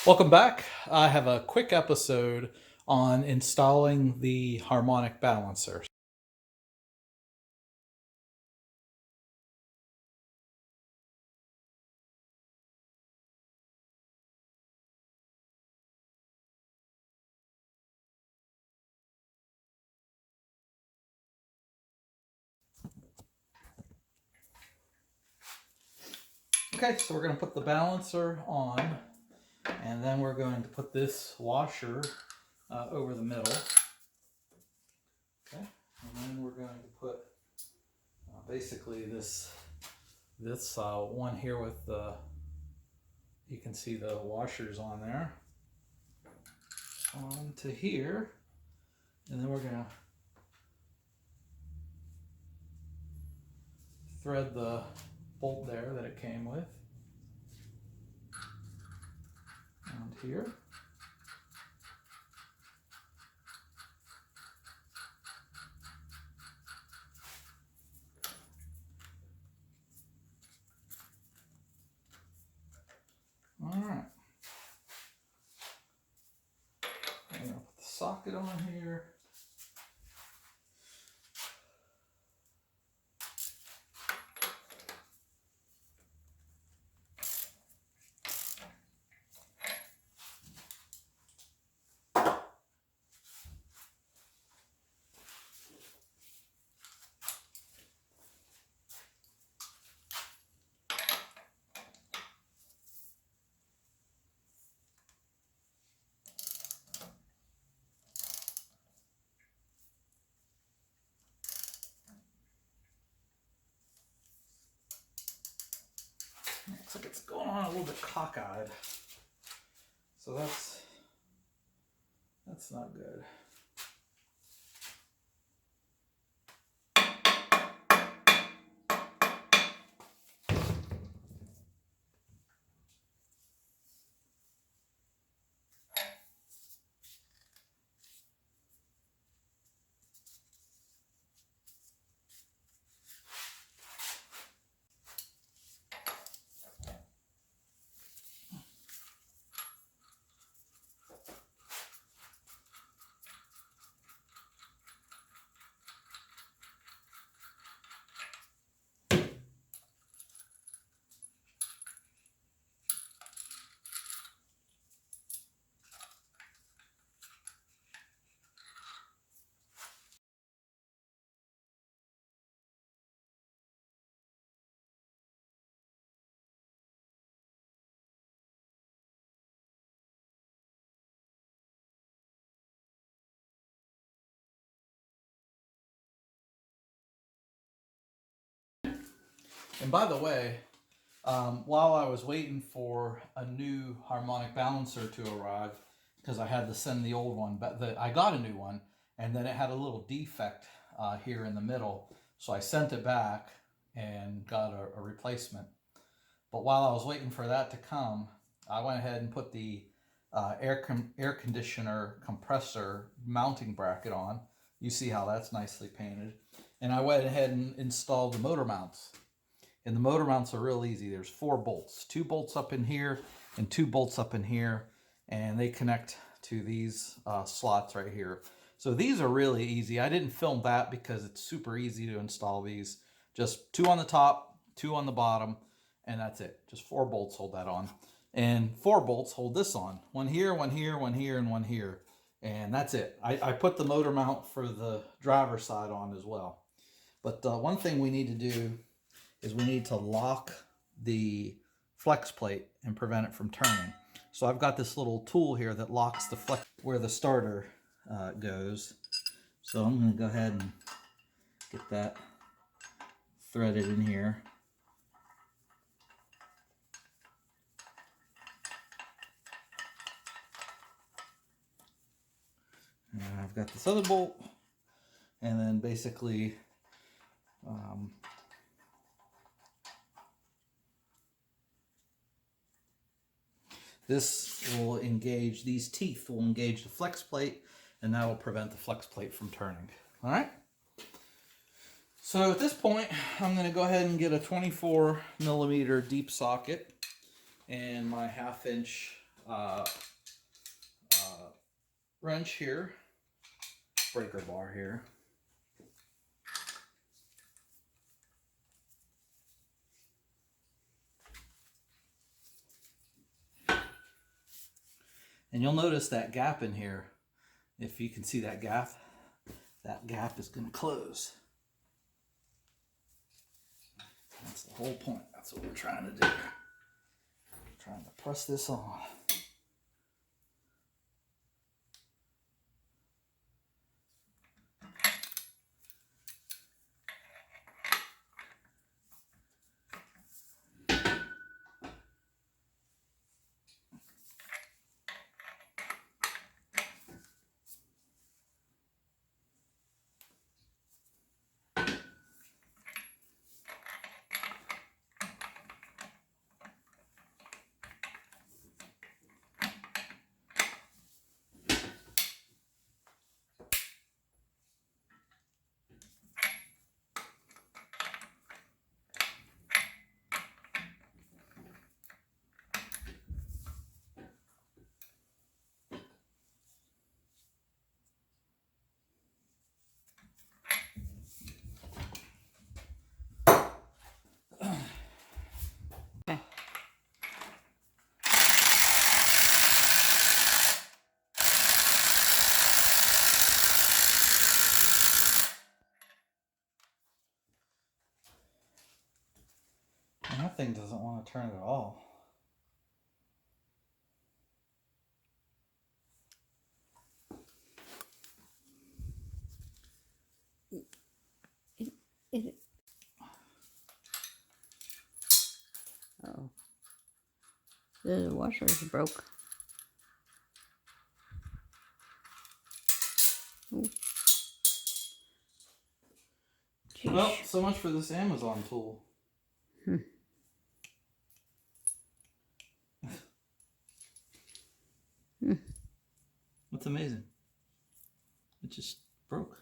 Welcome back. I have a quick episode on installing the harmonic balancer. Okay, so we're going to put the balancer on, and then we're going to put this washer over the middle. Okay, and then we're going to put basically this one here with the, you can see the washers on there, onto here, and then we're going to thread the bolt there that it came with onto here. All right. I'm going to put the socket on here. Looks like it's going on a little bit cockeyed. So that's not good. And by the way, while I was waiting for a new harmonic balancer to arrive, because I had to send the old one, but I got a new one, and then it had a little defect here in the middle, so I sent it back and got a replacement. But while I was waiting for that to come, I went ahead and put the air conditioner compressor mounting bracket on. You see how that's nicely painted. And I went ahead and installed the motor mounts. And the motor mounts are real easy. There's 4 bolts, 2 bolts up in here and 2 bolts up in here, and they connect to these slots right here. So these are really easy. I didn't film that because it's super easy to install these. Just 2 on the top, 2 on the bottom, and that's it. Just 4 bolts hold that on. And 4 bolts hold this on. One here, one here, one here, and one here. And that's it. I put the motor mount for the driver's side on as well. But one thing we need to do is we need to lock the flex plate and prevent it from turning. So I've got this little tool here that locks the flex where the starter goes. So I'm going to go ahead and get that threaded in here. And I've got this other bolt, and then basically this will engage, these teeth will engage the flex plate, and that will prevent the flex plate from turning. All right. So at this point, I'm going to go ahead and get a 24 millimeter deep socket and my 1/2 inch wrench here, breaker bar here. And you'll notice that gap in here. If you can see that gap is going to close. That's the whole point. That's what we're trying to do. We're trying to press this on. And that thing doesn't want to turn at all. Oh, the washer is broke. Oh. Well, so much for this Amazon tool. What's amazing? It just broke.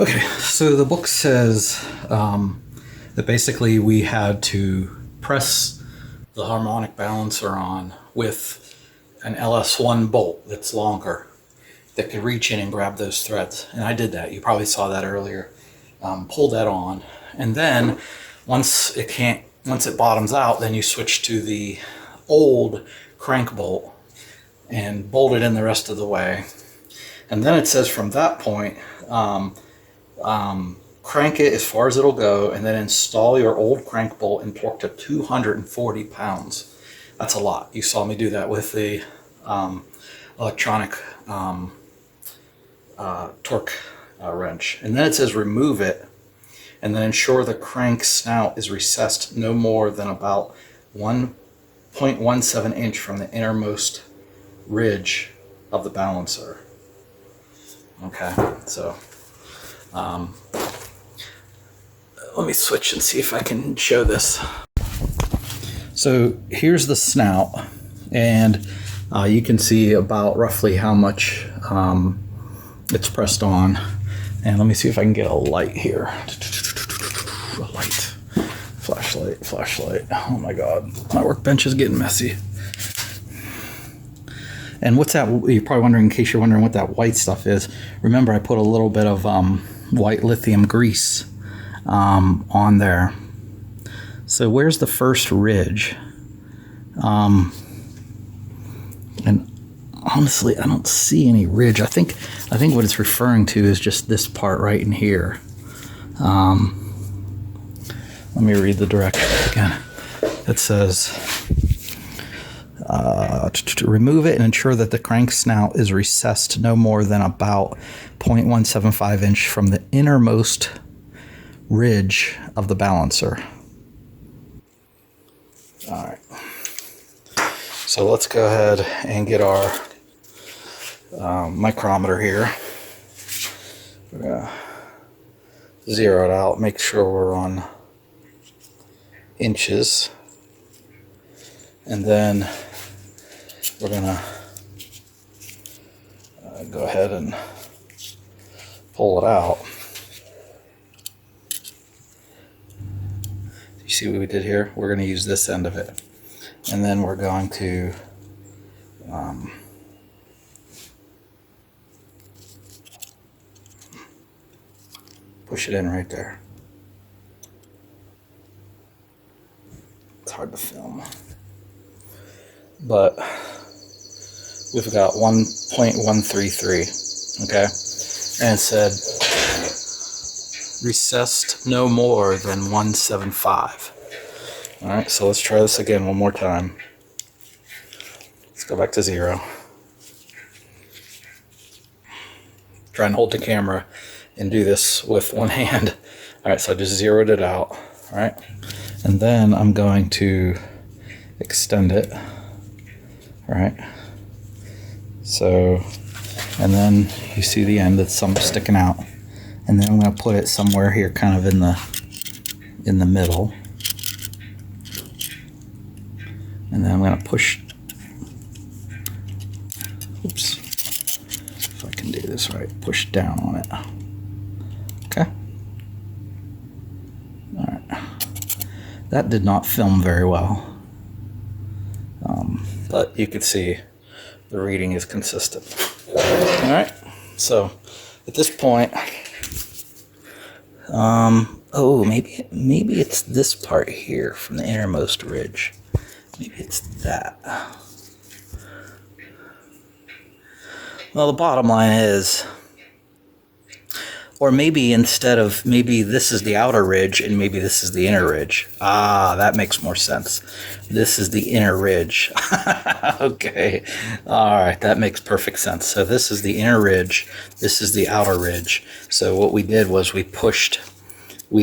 Okay, so the book says that basically we had to press the harmonic balancer on with an LS1 bolt that's longer that could reach in and grab those threads. And I did that. You probably saw that earlier. Pulled that on. And then once it bottoms out, then you switch to the old crank bolt and bolt it in the rest of the way. And then it says from that point, crank it as far as it'll go, and then install your old crank bolt and torque to 240 pounds. That's a lot. You saw me do that with the electronic torque wrench. And then it says remove it, and then ensure the crank snout is recessed no more than about 1.17 inch from the innermost ridge of the balancer. Okay, so let me switch and see if I can show this. So here's the snout, and you can see about roughly how much it's pressed on. And let me see if I can get a light here. A light. Flashlight. Oh my God, my workbench is getting messy. And what's that? You're probably wondering, in case you're wondering what that white stuff is. Remember, I put a little bit of white lithium grease on there. So where's the first ridge? And honestly, I don't see any ridge. I think what it's referring to is just this part right in here. Let me read the directions again. It says, to remove it and ensure that the crank snout is recessed no more than about 0.175 inch from the innermost ridge of the balancer. All right. So let's go ahead and get our micrometer here. We're gonna zero it out, make sure we're on inches, and then we're gonna go ahead and pull it out. You see what we did here? We're going to use this end of it, and then we're going to push it in right there. It's hard to film, but we've got 1.133, okay? And it said recessed no more than 175. All right, so let's try this again one more time. Let's go back to 0. Try and hold the camera and do this with one hand. All right, so I just zeroed it out, all right? And then I'm going to extend it, all right? So, and then you see the end, that's some sticking out. And then I'm going to put it somewhere here, kind of in the middle. And then I'm going to push, oops, if I can do this right, push down on it. Okay. All right. That did not film very well. But you could see the reading is consistent. All right. So at this point, oh, maybe it's this part here from the innermost ridge. Maybe it's that. Well, the bottom line is, or maybe instead of, maybe this is the outer ridge and maybe this is the inner ridge. Ah, that makes more sense. This is the inner ridge. Okay. All right, that makes perfect sense. So this is the inner ridge. This is the outer ridge. So what we did was we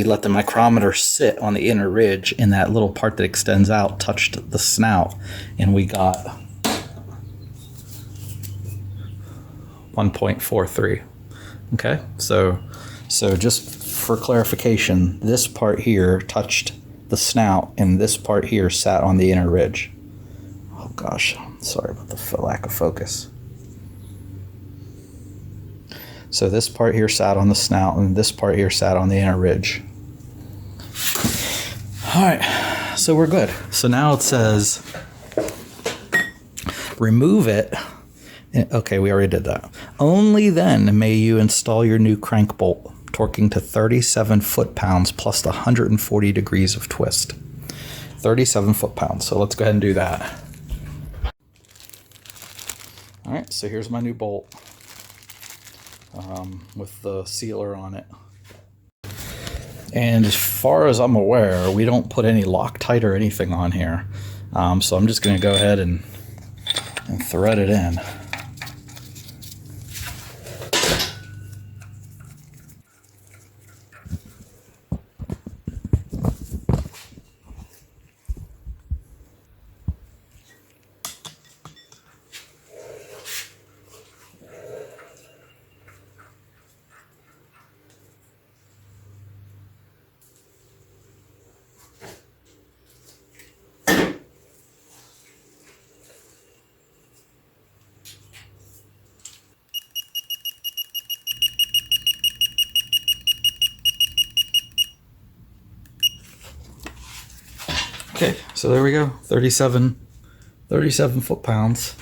let the micrometer sit on the inner ridge, and that little part that extends out touched the snout, and we got 1.43. Okay, so just for clarification, this part here touched the snout, and this part here sat on the inner ridge. Oh gosh, sorry about the lack of focus. So this part here sat on the snout, and this part here sat on the inner ridge. All right, so we're good. So now it says remove it. Okay, we already did that. Only then may you install your new crank bolt, torquing to 37 foot-pounds plus the 140 degrees of twist. 37 foot-pounds. So let's go ahead and do that. All right, so here's my new bolt with the sealer on it. And as far as I'm aware, we don't put any Loctite or anything on here. So I'm just gonna go ahead and thread it in. Okay, so there we go, 37 foot-pounds.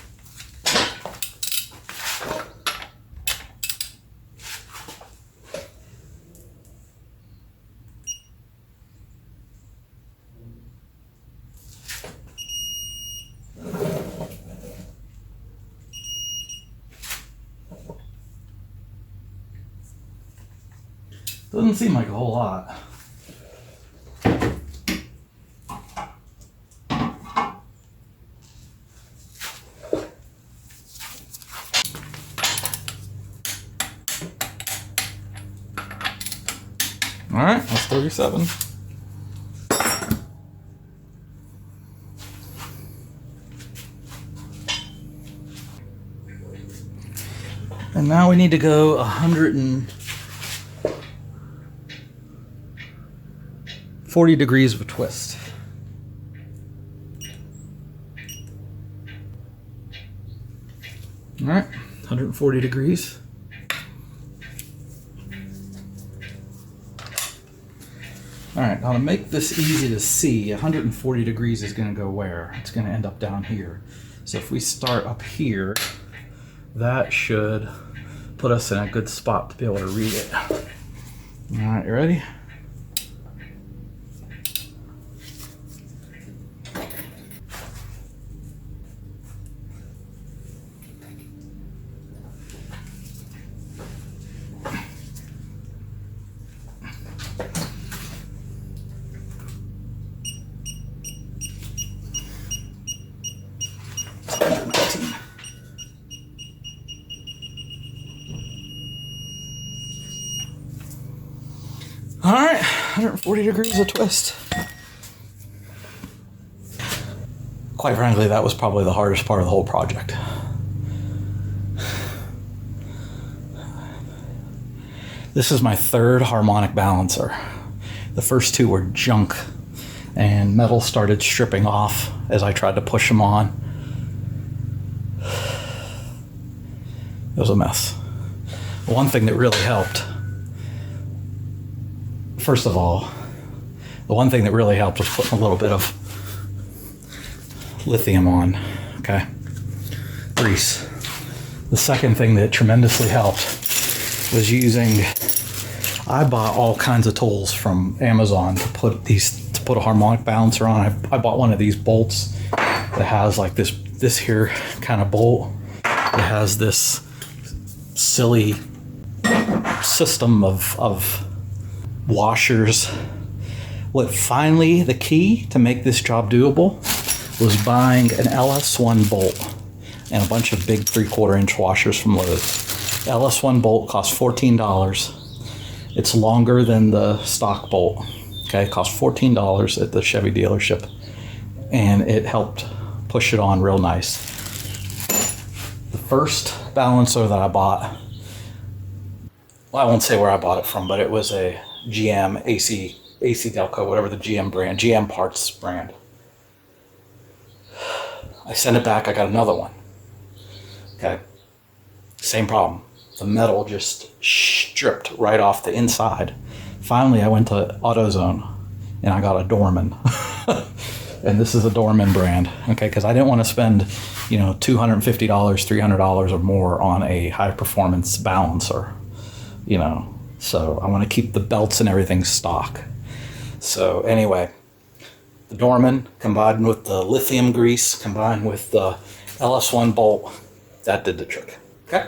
Doesn't seem like a whole lot. All right, that's 37. And now we need to go 140 degrees of a twist. All right, 140 degrees. All right, now to make this easy to see, 140 degrees is going to go where? It's going to end up down here. So if we start up here, that should put us in a good spot to be able to read it. All right, you ready? All right, 140 degrees of twist. Quite frankly, that was probably the hardest part of the whole project. This is my third harmonic balancer. The first two were junk, and metal started stripping off as I tried to push them on. It was a mess. One thing that really helped, first of all, the one thing that really helped was putting a little bit of lithium on, okay? Grease. The second thing that tremendously helped was using, I bought all kinds of tools from Amazon to put a harmonic balancer on. I bought one of these bolts that has like this here kind of bolt. It has this silly system of washers. What finally, the key to make this job doable was buying an LS1 bolt and a bunch of big 3/4 inch washers from Lowe's. LS1 bolt costs $14. It's longer than the stock bolt. Okay, it cost $14 at the Chevy dealership, and it helped push it on real nice. The first balancer that I bought, well, I won't say where I bought it from, but it was a GM AC Delco, whatever the GM brand, GM parts brand. I sent it back, I got another one. Okay, same problem. the metal just stripped right off the inside. Finally, I went to AutoZone and I got a Dorman. And this is a Dorman brand, okay? Because I didn't want to spend, you know, $250, $300 or more on a high performance balancer, you know. So I want to keep the belts and everything stock. So anyway, the Dorman combined with the lithium grease, combined with the LS1 bolt, that did the trick, okay?